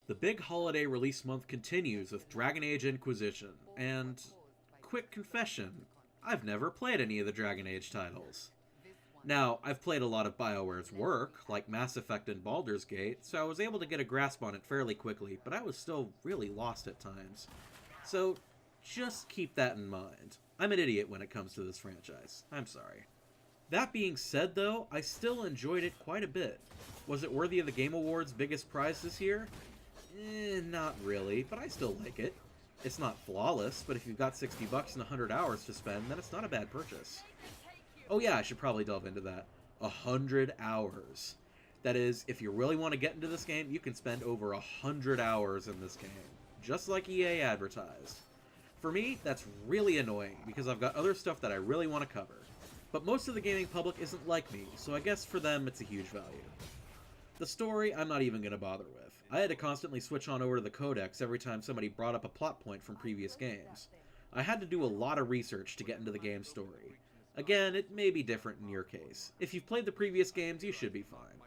The big holiday release month continues with Dragon Age Inquisition, and quick confession, I've never played any of the Dragon Age titles. Now, I've played a lot of BioWare's work, like Mass Effect and Baldur's Gate, so I was able to get a grasp on it fairly quickly, but I was still really lost at times. So, just keep that in mind. I'm an idiot when it comes to this franchise. I'm sorry. That being said, though, I still enjoyed it quite a bit. Was it worthy of the Game Awards' biggest prize this year? Not really, but I still like it. It's not flawless, but if you've got 60 bucks and 100 hours to spend, then it's not a bad purchase. Oh yeah, I should probably delve into that. 100 hours. That is, if you really want to get into this game, you can spend over 100 hours in this game. Just like EA advertised. For me, that's really annoying, because I've got other stuff that I really want to cover. But most of the gaming public isn't like me, so I guess for them it's a huge value. The story, I'm not even going to bother with. I had to constantly switch on over to the codex every time somebody brought up a plot point from previous games. I had to do a lot of research to get into the game's story. Again, it may be different in your case. If you've played the previous games, you should be fine.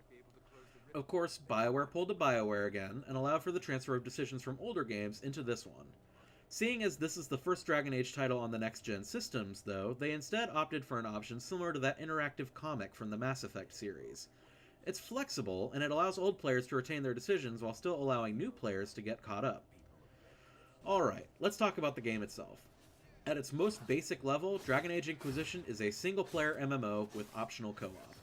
Of course, BioWare pulled a BioWare again, and allowed for the transfer of decisions from older games into this one. Seeing as this is the first Dragon Age title on the next-gen systems, though, they instead opted for an option similar to that interactive comic from the Mass Effect series. It's flexible, and it allows old players to retain their decisions while still allowing new players to get caught up. Alright, let's talk about the game itself. At its most basic level, Dragon Age Inquisition is a single-player MMO with optional co-op.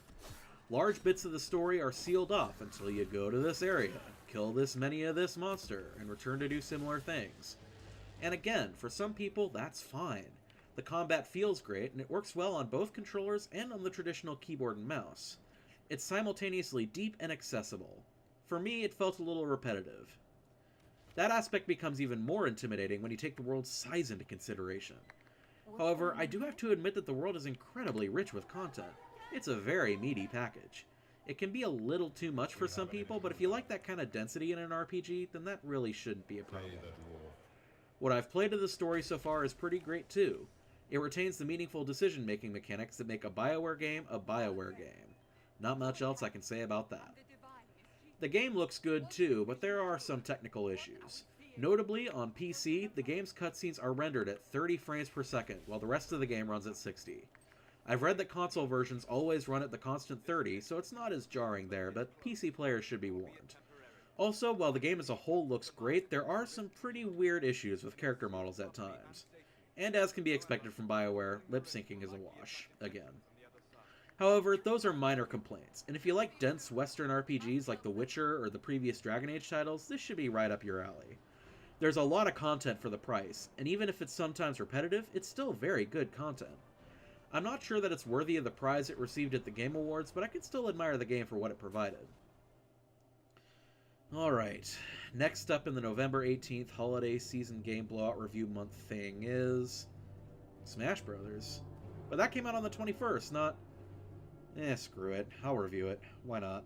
Large bits of the story are sealed off until you go to this area, kill this many of this monster, and return to do similar things. And again, for some people, that's fine. The combat feels great, and it works well on both controllers and on the traditional keyboard and mouse. It's simultaneously deep and accessible. For me, it felt a little repetitive. That aspect becomes even more intimidating when you take the world's size into consideration. However, I do have to admit that the world is incredibly rich with content. It's a very meaty package. It can be a little too much for some people, but if you like that kind of density in an RPG, then that really shouldn't be a problem. What I've played of the story so far is pretty great too. It retains the meaningful decision-making mechanics that make a BioWare game a BioWare game. Not much else I can say about that. The game looks good too, but there are some technical issues. Notably, on PC, the game's cutscenes are rendered at 30 frames per second, while the rest of the game runs at 60. I've read that console versions always run at the constant 30, so it's not as jarring there, but PC players should be warned. Also, while the game as a whole looks great, there are some pretty weird issues with character models at times. And as can be expected from BioWare, lip-syncing is a wash, again. However, those are minor complaints, and if you like dense Western RPGs like The Witcher or the previous Dragon Age titles, this should be right up your alley. There's a lot of content for the price, and even if it's sometimes repetitive, it's still very good content. I'm not sure that it's worthy of the prize it received at the Game Awards, but I can still admire the game for what it provided. Alright, next up in the November 18th holiday season game blowout review month thing is Smash Brothers. But that came out on the 21st, not... screw it. I'll review it. Why not?